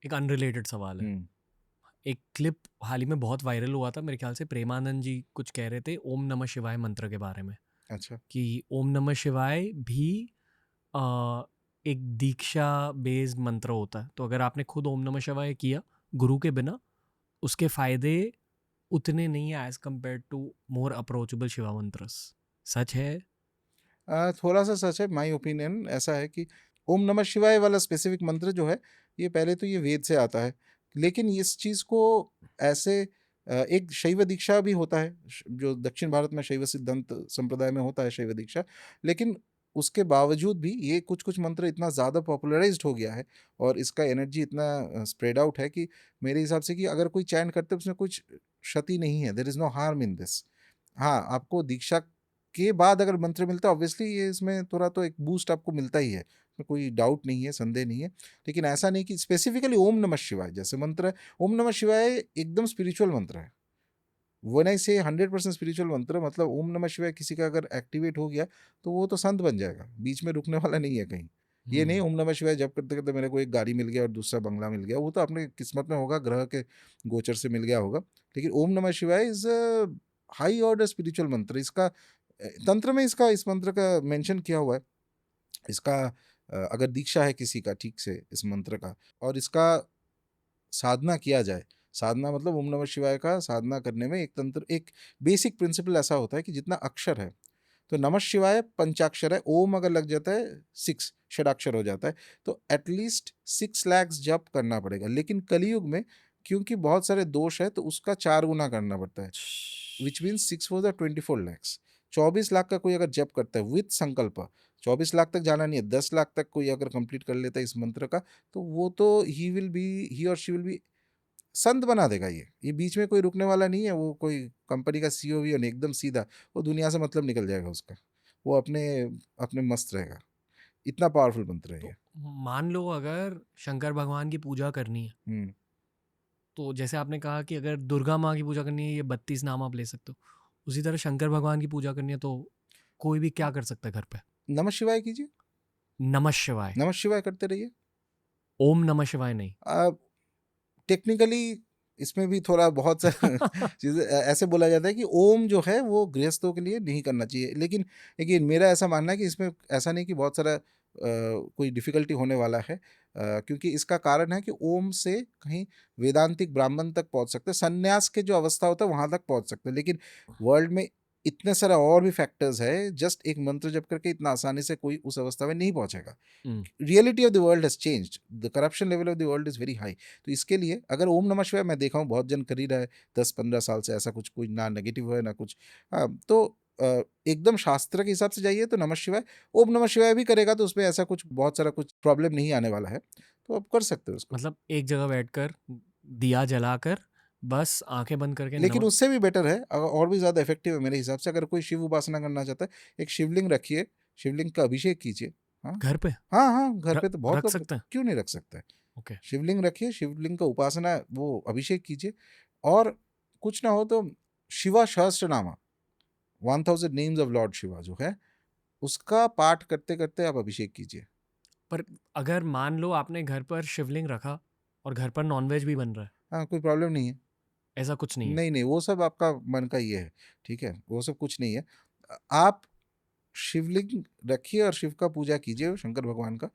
एक अनरिलेटेड सवाल है। एक क्लिप हाल ही में बहुत वायरल हुआ था, मेरे ख्याल से प्रेमानंद जी कुछ कह रहे थे ओम नमः शिवाय मंत्र के बारे में, अच्छा। कि ओम नमः शिवाय भी अ, एक दीक्षा बेस्ड मंत्र होता है। तो अगर आपने खुद ओम नमः शिवाय किया गुरु के बिना, उसके फायदे उतने नहीं है as compare to more approachable Shiva mantras. सच है? थोड़ा सा सच है, माय ओपिनियन ऐसा है कि ओम नमः शिवाय वाला स्पेसिफिक मंत्र जो है, ये पहले तो ये वेद से आता है, लेकिन इस चीज़ को ऐसे एक शैव दीक्षा भी होता है, जो दक्षिण भारत में शैव सिद्धांत संप्रदाय में होता है शैव दीक्षा, लेकिन उसके बावजूद भी ये कुछ कुछ मंत्र इतना ज़्यादा पॉपुलराइज्ड हो गया है और इसका एनर्जी इतना स्प्रेड आउट है कि मेरे हिसाब से कि अगर कोई चैंट करते उसमें कुछ क्षति नहीं है, there is no harm in this. हाँ, आपको दीक्षा के बाद अगर मंत्र मिलता है, ऑब्वियसली ये इसमें थोड़ा तो एक बूस्ट आपको मिलता ही है, इसमें कोई डाउट नहीं है, संदेह नहीं है। लेकिन ऐसा नहीं कि स्पेसिफिकली ओम नमः शिवाय जैसे मंत्र है, ओम नमः शिवाय एकदम स्पिरिचुअल मंत्र है। व्हेन आई से 100% स्पिरिचुअल मंत्र, मतलब ओम नमः शिवाय किसी का अगर एक्टिवेट हो गया तो वो तो संत बन जाएगा, बीच में रुकने वाला नहीं है कहीं। ये नहीं ओम नमः शिवाय जप करते करते मेरे को एक गाड़ी मिल गया और दूसरा बंगला मिल गया, वो तो अपने किस्मत में होगा, ग्रह के गोचर से मिल गया होगा। लेकिन ओम नमः शिवाय इज हाई ऑर्डर स्पिरिचुअल मंत्र। इसका तंत्र में इसका इस मंत्र का मेंशन किया हुआ है। इसका अगर दीक्षा है किसी का ठीक से इस मंत्र का, और इसका साधना किया जाए, साधना मतलब ओम नमः शिवाय का साधना करने में एक तंत्र, एक बेसिक प्रिंसिपल ऐसा होता है कि जितना अक्षर है, तो नमः शिवाय पंचाक्षर है, ओम अगर लग जाता है 6 षडाक्षर हो जाता है, तो एटलीस्ट 6 लाख जप करना पड़ेगा। लेकिन कलयुग में क्योंकि बहुत सारे दोष है तो उसका 4 गुना करना पड़ता है, which means 6 four the 24 lakhs। 24 lakh का कोई अगर जप करता है विथ संकल्प, 24 लाख तक जाना नहीं है, 10 लाख तक कोई अगर कंप्लीट कर लेता है इस मंत्र का, तो वो तो ही और शी विल बी संत बना देगा। ये बीच में कोई रुकने वाला नहीं है, वो कोई कंपनी का सीईओ भी नहीं, एकदम सीधा, वो दुनिया से मतलब निकल जाएगा उसका, वो अपने अपने मस्त रहेगा। इतना पावरफुल मंत्र है तो ये। मान लो अगर शंकर भगवान की पूजा करनी है, हम्म। तो जैसे आपने कहा कि अगर दुर्गा माँ की पूजा करनी है, ये 32 नाम आप ले सकते हो, उसी तरह शंकर भगवान की पूजा करनी है तो कोई भी क्या कर सकता है घर पे? नमः शिवाय कीजिए, नमः शिवाय। नमः शिवाय करते रहिए। ओम नमः शिवाय नहीं? टेक्निकली इसमें भी थोड़ा बहुत सा चीज़ें ऐसे बोला जाता है कि ओम जो है वो गृहस्थों के लिए नहीं करना चाहिए, लेकिन देखिए मेरा ऐसा मानना है कि इसमें ऐसा नहीं कि बहुत सारा कोई डिफिकल्टी होने वाला है, क्योंकि इसका कारण है कि ओम से कहीं वेदांतिक ब्राह्मण तक पहुंच सकते हैं, संन्यास के जो अवस्था होता है वहां तक पहुंच सकते हैं, लेकिन वर्ल्ड में इतने सारे और भी फैक्टर्स है, जस्ट एक मंत्र जप करके इतना आसानी से कोई उस अवस्था में नहीं पहुंचेगा। Reality of the world has changed, the corruption level of the world is very high. तो इसके लिए अगर ओम नमः शिवाय मैं देखा हूँ बहुत जन कर ही रहा है 10-15 साल से, ऐसा कुछ कोई ना नेगेटिव है ना कुछ। हाँ, तो एकदम शास्त्र के हिसाब से जाइए तो नमः शिवाय, ओम नमः शिवाय भी करेगा तो उसमें ऐसा कुछ बहुत सारा कुछ प्रॉब्लम नहीं आने वाला है, तो आप कर सकते हो उसको। मतलब एक जगह बैठकर दिया जलाकर बस आंखें बंद करके लेकिन नमः। उससे भी बेटर है, और भी ज़्यादा इफेक्टिव है मेरे हिसाब से, अगर कोई शिव उपासना करना चाहता है, एक शिवलिंग रखिए, शिवलिंग का अभिषेक कीजिए। हाँ, घर पे हाँ, हाँ, घर पे तो बहुत रख लोग, सकते हैं? क्यों नहीं रख सकते हैं? ओके। शिवलिंग रखिए, शिवलिंग का उपासना वो अभिषेक कीजिए, और कुछ ना हो तो Shiva Sahasranama, 1000 names of lord Shiva जो है, उसका पाठ करते करते आप अभिषेक कीजिए। पर अगर मान लो आपने घर पर शिवलिंग रखा और घर पर नॉनवेज भी बन रहा है, हाँ, कोई प्रॉब्लम नहीं है। ऐसा कुछ नहीं है? नहीं नहीं, वो सब आपका मन का ये है, ठीक है, वो सब कुछ नहीं है। आप शिवलिंग रखिए और शिव का पूजा कीजिए, शंकर भगवान का।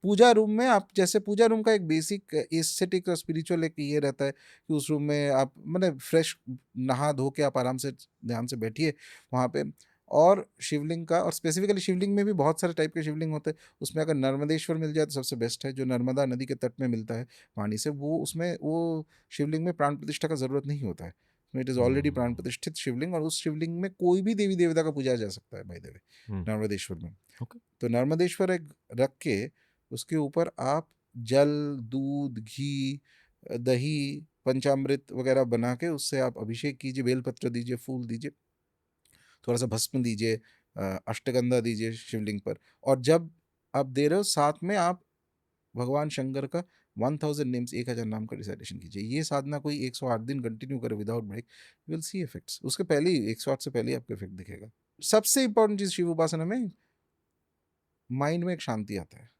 पूजा रूम में आप, जैसे पूजा रूम का एक बेसिक एस्थेटिक और स्पिरिचुअल एक ये रहता है कि उस रूम में आप मतलब फ्रेश नहा धो के आप आराम से ध्यान से बैठिए वहाँ पे। और शिवलिंग का, और स्पेसिफिकली शिवलिंग में भी बहुत सारे टाइप के शिवलिंग होते हैं, उसमें अगर नर्मदेश्वर मिल जाए तो सबसे बेस्ट है, जो नर्मदा नदी के तट में मिलता है पानी से, वो उसमें वो शिवलिंग में प्राण प्रतिष्ठा का जरूरत नहीं होता है, इट इज़ ऑलरेडी प्राण प्रतिष्ठित शिवलिंग, और उस शिवलिंग में कोई भी देवी देवता का पूजा जा सकता है बाय द वे, नर्मदेश्वर में। ओके। तो नर्मदेश्वर एक रख के उसके ऊपर आप जल, दूध, घी, दही, पंचामृत वगैरह बना के उससे आप अभिषेक कीजिए, बेलपत्र दीजिए, फूल दीजिए, थोड़ा सा भस्म दीजिए, अष्टगंधा दीजिए शिवलिंग पर। और जब आप दे रहे हो साथ में आप भगवान शंकर का 1000 नेम्स, 1000 नाम का रिसाइटेशन कीजिए। ये साधना कोई 108 दिन कंटिन्यू करे without break, will see effects. उसके पहले ही 108 से पहले ही आपको इफेक्ट दिखेगा। सबसे इंपॉर्टेंट चीज शिव उपासना में, माइंड में एक शांति आता है,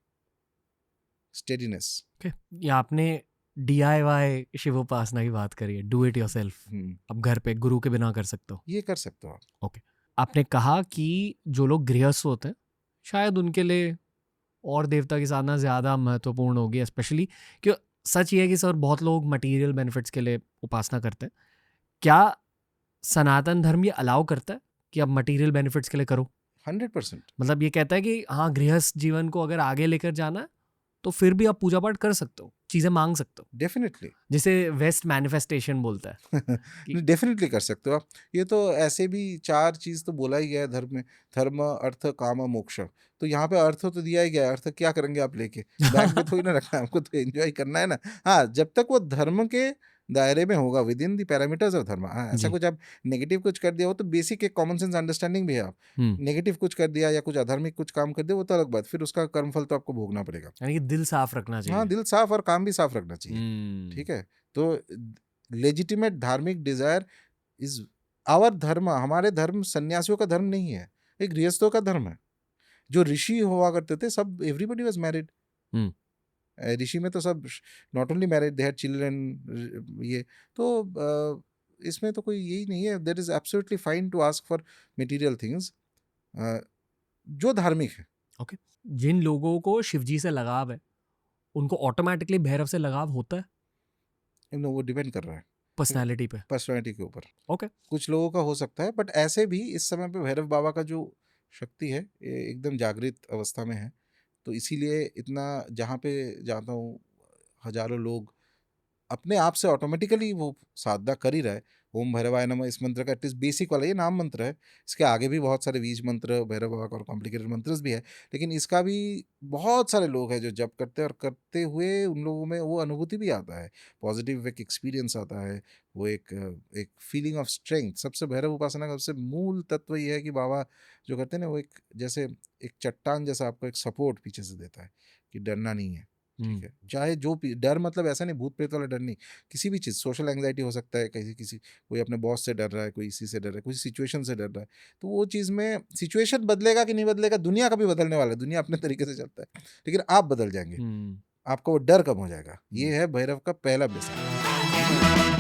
स्टेडीनेस। ओके। ये आपने DIY शिवोपासना की बात करिए, डू इट योरसेल्फ। अब घर पे गुरु के बिना कर सकते हो। ये कर सकते हो आप। ओके, आपने कहा कि जो लोग गृहस्थ होते हैं शायद उनके लिए और देवता की साधना ज़्यादा महत्वपूर्ण होगी, स्पेशली क्यों। सच ये है कि सर बहुत लोग मटेरियल बेनिफिट्स के लिए उपासना करते हैं। क्या सनातन धर्म ये अलाउ करता है कि अब मटेरियल बेनिफिट्स के लिए करो? 100%। मतलब ये कहता है कि हाँ, गृहस्थ जीवन को अगर आगे लेकर जाना है तो फिर भी आप पूजा पाठ कर सकते हो, चीज़ें मांग सकते हो, डेफिनेटली जिसे वेस्ट मैनिफेस्टेशन बोलता है कि डेफिनेटली कर सकते हो आप। ये तो ऐसे भी 4 चीज़ तो बोला ही गया है धर्म में, धर्म अर्थ काम मोक्ष। तो यहाँ पे अर्थ तो दिया ही गया है, अर्थ क्या करेंगे आप लेके? बैंक में थोड़ी ना रखना है हमको, तो एंजॉय करना है ना। हाँ, जब तक वो धर्म के दायरे में होगा, with in the parameters of धर्म। हाँ, ऐसा जी। कुछ आप नेगेटिव कुछ कर दिया हो तो बेसिक एक कॉमन सेंस अंडरस्टैंडिंग भी है आप। नेगेटिव कुछ कर दिया या कुछ अधार्मिक कुछ काम कर दिया, वो तो अलग बात, फिर उसका कर्मफल तो आपको भोगना पड़ेगा। यानी कि दिल साफ रखना हाँ, चाहिए। दिल साफ और काम भी साफ रखना चाहिए। ठीक है, तो लेजिटिमेट धार्मिक डिजायर इज आवर धर्म। हमारे धर्म सन्यासियों का धर्म नहीं है, एक गृहस्थों का धर्म है। जो ऋषि हुआ करते थे सब, एवरीबडी वाज मैरिड। ऋषि में तो सब not only married, they had children. ये तो इसमें तो कोई यही नहीं है। There is absolutely fine to ask for material things जो धार्मिक है। ओके, जिन लोगों को शिवजी से लगाव है उनको ऑटोमेटिकली भैरव से लगाव होता है? वो डिपेंड कर रहा है पर्सनालिटी पे। पर्सनैलिटी के ऊपर। ओके। कुछ लोगों का हो सकता है, बट ऐसे भी इस समय पे भैरव बाबा का जो शक्ति है ये एकदम जागृत अवस्था में है। तो इसीलिए इतना जहाँ पे जाता हूँ हजारों लोग अपने आप से ऑटोमेटिकली वो साधना कर ही रहा है। ओम भैरवाय नमः इस मंत्र का एटलीस्ट बेसिक वाला ये नाम मंत्र है। इसके आगे भी बहुत सारे बीज मंत्र भैरव बाबा का और कॉम्प्लिकेटेड मंत्र भी है, लेकिन इसका भी बहुत सारे लोग हैं जो जप करते हैं, और करते हुए उन लोगों में वो अनुभूति भी आता है, पॉजिटिव एक एक्सपीरियंस आता है, वो एक फीलिंग ऑफ स्ट्रेंथ। सबसे भैरव उपासना का सबसे मूल तत्व ये है कि बाबा जो करते हैं ना, वो एक जैसे एक चट्टान जैसा आपको एक सपोर्ट पीछे से देता है कि डरना नहीं है। ठीक है, चाहे जो डर मतलब ऐसा नहीं भूत प्रेत वाला डर नहीं, किसी भी चीज़, सोशल एंग्जाइटी हो सकता है, किसी कोई अपने बॉस से डर रहा है, कोई इसी से डर रहा है, कोई सिचुएशन से डर रहा है। तो वो चीज़ में सिचुएशन बदलेगा कि नहीं बदलेगा, दुनिया का भी बदलने वाला है, दुनिया अपने तरीके से चलता है, लेकिन आप बदल जाएंगे, आपका वो डर कम हो जाएगा। ये है भैरव का पहला बेसिक।